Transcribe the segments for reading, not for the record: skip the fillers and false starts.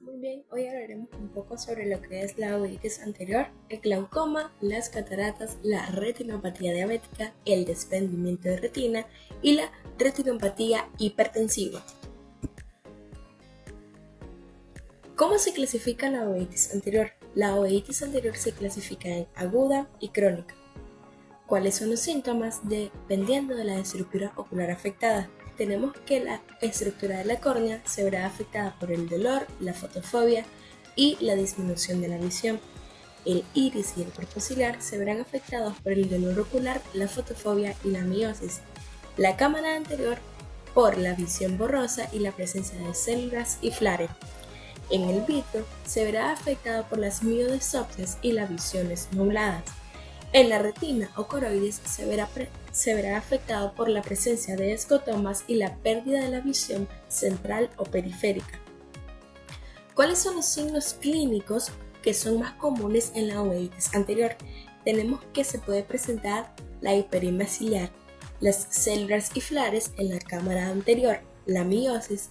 Muy bien, hoy hablaremos un poco sobre lo que es la uveitis anterior, el glaucoma, las cataratas, la retinopatía diabética, el desprendimiento de retina y la retinopatía hipertensiva. ¿Cómo se clasifica la uveitis anterior? La uveitis anterior se clasifica en aguda y crónica. ¿Cuáles son los síntomas? Dependiendo de la estructura ocular afectada. Tenemos que la estructura de la córnea se verá afectada por el dolor, la fotofobia y la disminución de la visión. El iris y el cuerpo ciliar se verán afectados por el dolor ocular, la fotofobia y la miosis. La cámara anterior por la visión borrosa y la presencia de células y flares. En el vitro se verá afectado por las miodesopsias y las visiones nubladas. En la retina o coroides se verá afectado por la presencia de escotomas y la pérdida de la visión central o periférica. ¿Cuáles son los signos clínicos que son más comunes en la uveitis anterior? Tenemos que se puede presentar la hiperimia ciliar, las células y flares en la cámara anterior, la miosis,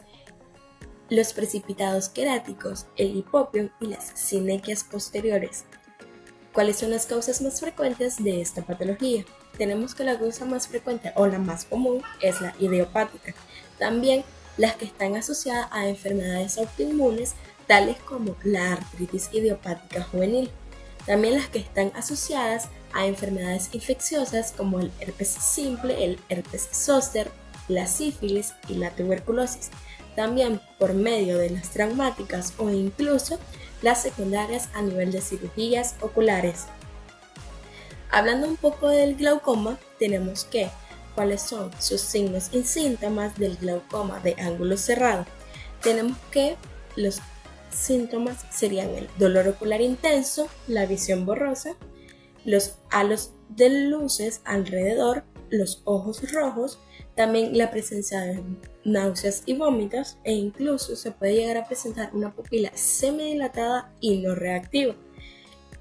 los precipitados queráticos, el hipopión y las sinequias posteriores. ¿Cuáles son las causas más frecuentes de esta patología? Tenemos que la causa más frecuente o la más común es la idiopática. También las que están asociadas a enfermedades autoinmunes, tales como la artritis idiopática juvenil. También las que están asociadas a enfermedades infecciosas como el herpes simple, el herpes zóster, la sífilis y la tuberculosis. También por medio de las traumáticas o incluso las secundarias a nivel de cirugías oculares. Hablando un poco del glaucoma, tenemos que cuáles son sus signos y síntomas del glaucoma de ángulo cerrado. Tenemos que los síntomas serían el dolor ocular intenso, la visión borrosa, los halos de luces alrededor, los ojos rojos, también la presencia de náuseas y vómitos e incluso se puede llegar a presentar una pupila semidilatada y no reactiva.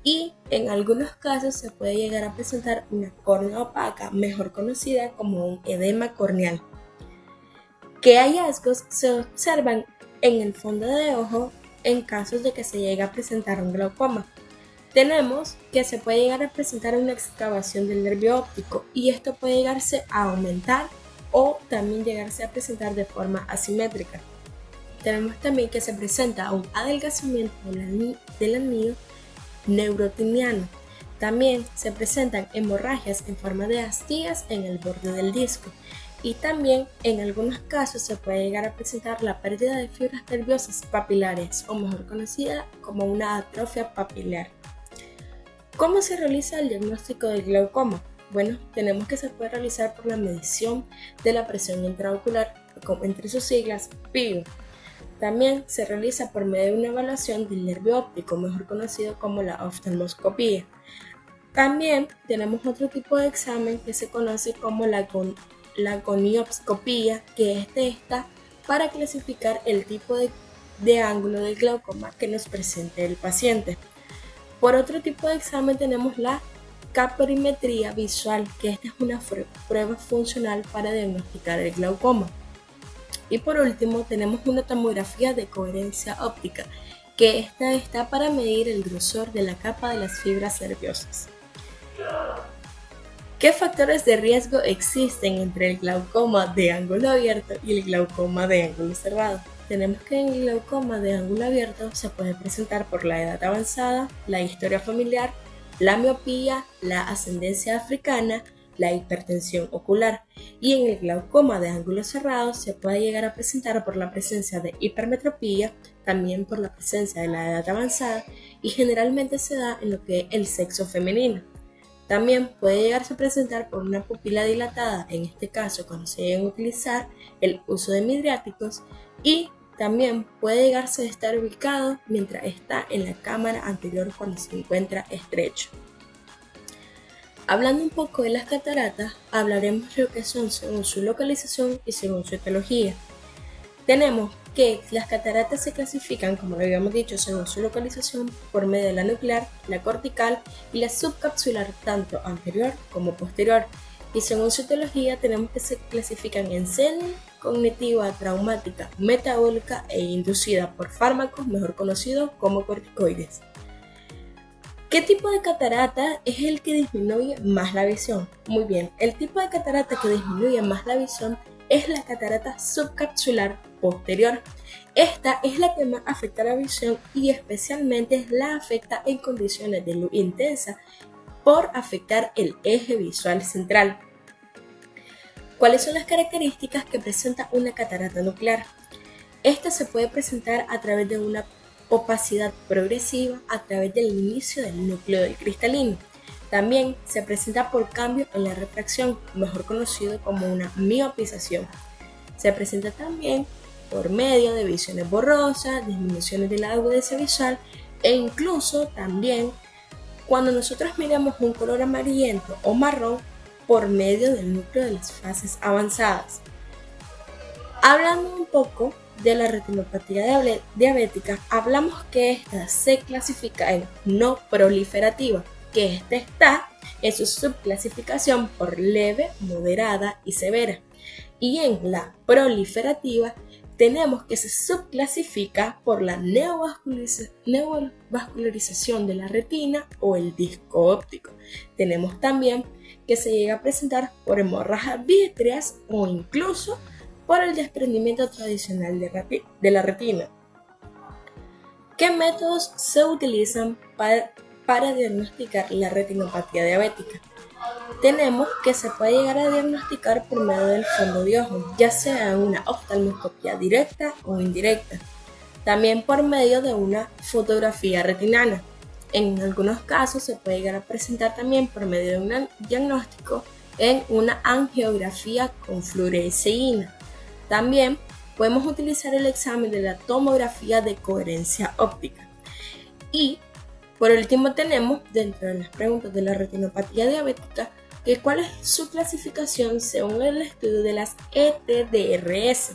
Y en algunos casos se puede llegar a presentar una córnea opaca, mejor conocida como un edema corneal. ¿Qué hallazgos se observan en el fondo de ojo en casos de que se llegue a presentar un glaucoma? Tenemos que se puede llegar a presentar una excavación del nervio óptico y esto puede llegarse a aumentar o también llegarse a presentar de forma asimétrica. Tenemos también que se presenta un adelgazamiento del anillo neuroteniano. También se presentan hemorragias en forma de astillas en el borde del disco y también en algunos casos se puede llegar a presentar la pérdida de fibras nerviosas papilares o mejor conocida como una atrofia papilar. ¿Cómo se realiza el diagnóstico del glaucoma? Bueno, tenemos que se puede realizar por la medición de la presión intraocular, entre sus siglas PIO. También se realiza por medio de una evaluación del nervio óptico, mejor conocido como la oftalmoscopía. También tenemos otro tipo de examen que se conoce como la gonioscopía, que es de esta para clasificar el tipo de ángulo del glaucoma que nos presente el paciente. Por otro tipo de examen tenemos la caporimetría visual, que esta es una prueba funcional para diagnosticar el glaucoma. Y por último tenemos una tomografía de coherencia óptica, que esta está para medir el grosor de la capa de las fibras nerviosas. ¿Qué factores de riesgo existen entre el glaucoma de ángulo abierto y el glaucoma de ángulo cerrado? Tenemos que en el glaucoma de ángulo abierto se puede presentar por la edad avanzada, la historia familiar, la miopía, la ascendencia africana, la hipertensión ocular. Y en el glaucoma de ángulo cerrado se puede llegar a presentar por la presencia de hipermetropía, también por la presencia de la edad avanzada y generalmente se da en lo que es el sexo femenino. También puede llegarse a presentar por una pupila dilatada, en este caso cuando se llega a utilizar el uso de midriáticos, y también puede llegarse a estar ubicado mientras está en la cámara anterior cuando se encuentra estrecho. Hablando un poco de las cataratas, hablaremos de lo que son según su localización y según su etiología. Tenemos que las cataratas se clasifican, como lo habíamos dicho, según su localización por medio de la nuclear, la cortical y la subcapsular, tanto anterior como posterior. Y según su etiología tenemos que se clasifican en senil cognitiva, traumática, metabólica e inducida por fármacos, mejor conocidos como corticoides. ¿Qué tipo de catarata es el que disminuye más la visión? Muy bien, el tipo de catarata que disminuye más la visión es la catarata subcapsular posterior. Esta es la que más afecta la visión y especialmente la afecta en condiciones de luz intensa por afectar el eje visual central. ¿Cuáles son las características que presenta una catarata nuclear? Esta se puede presentar a través de una opacidad progresiva a través del inicio del núcleo del cristalino. También se presenta por cambio en la refracción, mejor conocido como una miopización. Se presenta también por medio de visiones borrosas, disminuciones de la agudeza visual e incluso también cuando nosotros miramos un color amarillento o marrón por medio del núcleo de las fases avanzadas. Hablando un poco de la retinopatía diabética, hablamos que esta se clasifica en no proliferativa, que esta está en su subclasificación por leve, moderada y severa. Y en la proliferativa tenemos que se subclasifica por la neovascularización de la retina o el disco óptico. Tenemos también que se llega a presentar por hemorragias vítreas o incluso por el desprendimiento tradicional de la retina. ¿Qué métodos se utilizan para diagnosticar la retinopatía diabética? Tenemos que se puede llegar a diagnosticar por medio del fondo de ojo, ya sea una oftalmoscopia directa o indirecta. También por medio de una fotografía retinal. En algunos casos se puede llegar a presentar también por medio de un diagnóstico en una angiografía con fluoresceína. También podemos utilizar el examen de la tomografía de coherencia óptica. Y por último tenemos dentro de las preguntas de la retinopatía diabética que cuál es su clasificación según el estudio de las ETDRS.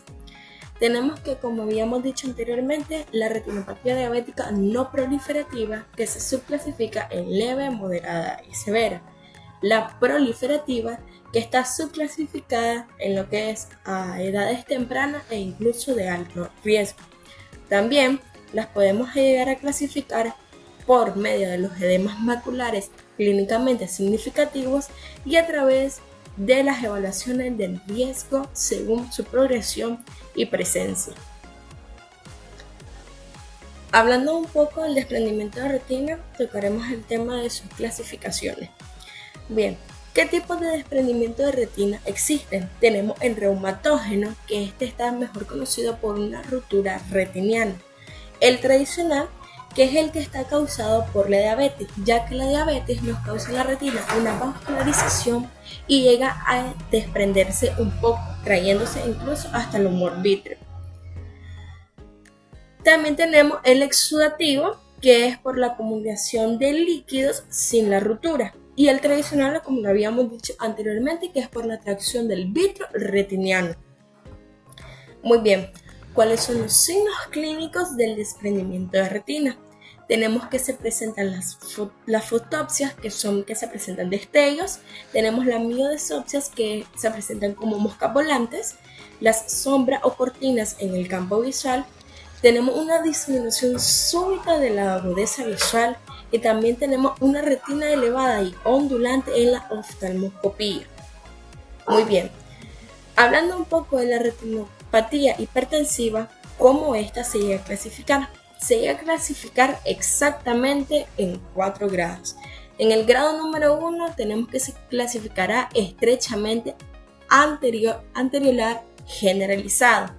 Tenemos que, como habíamos dicho anteriormente, la retinopatía diabética no proliferativa que se subclasifica en leve, moderada y severa. La proliferativa que está subclasificada en lo que es a edades tempranas e incluso de alto riesgo. También las podemos llegar a clasificar por medio de los edemas maculares clínicamente significativos y a través de las evaluaciones del riesgo según su progresión y presencia. Hablando un poco del desprendimiento de retina, tocaremos el tema de sus clasificaciones. Bien, ¿qué tipos de desprendimiento de retina existen? Tenemos el reumatógeno, que este está mejor conocido por una ruptura retiniana. El tradicional, que es el que está causado por la diabetes, ya que la diabetes nos causa en la retina una vascularización y llega a desprenderse un poco, trayéndose incluso hasta el humor vítreo. También tenemos el exudativo, que es por la acumulación de líquidos sin la ruptura, y el tradicional, como lo habíamos dicho anteriormente, que es por la atracción del vítreo retiniano. Muy bien. ¿Cuáles son los signos clínicos del desprendimiento de retina? Tenemos que se presentan las fotopsias, que se presentan destellos. Tenemos las miodesopsias, que se presentan como moscas volantes. Las sombras o cortinas en el campo visual. Tenemos una disminución súbita de la agudeza visual. Y también tenemos una retina elevada y ondulante en la oftalmoscopía. Muy bien. Hablando un poco de la retinopatía hipertensiva, ¿cómo esta se llega a clasificar? Se llega a clasificar exactamente en 4 grados. En el grado número 1 tenemos que se clasificará estrechamente anteriolar generalizado.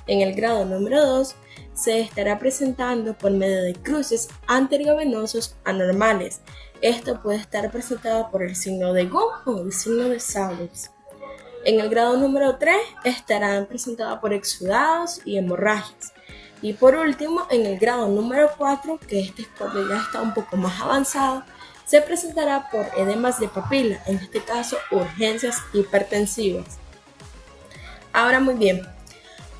En el grado número 2 se estará presentando por medio de cruces anteriovenosos anormales. Esto puede estar presentado por el signo de Gauss o el signo de Saulers. En el grado número 3 estarán presentadas por exudados y hemorragias. Y por último, en el grado número 4, que este es cuando ya está un poco más avanzado, se presentará por edemas de papila, en este caso urgencias hipertensivas. Ahora muy bien,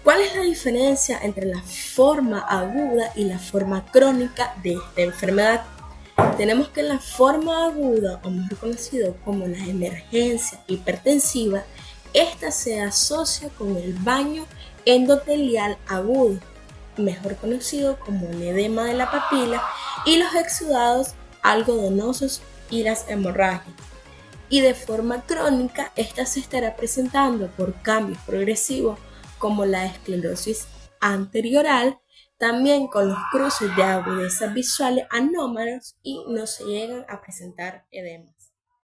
¿cuál es la diferencia entre la forma aguda y la forma crónica de esta enfermedad? Tenemos que la forma aguda, o mejor conocido como la emergencia hipertensiva, Esta se asocia con el baño endotelial agudo, mejor conocido como el edema de la papila, y los exudados algodonosos y las hemorragias. Y de forma crónica, esta se estará presentando por cambios progresivos como la esclerosis anterioral, también con los cruces de agudezas visuales anómalos y no se llegan a presentar edemas.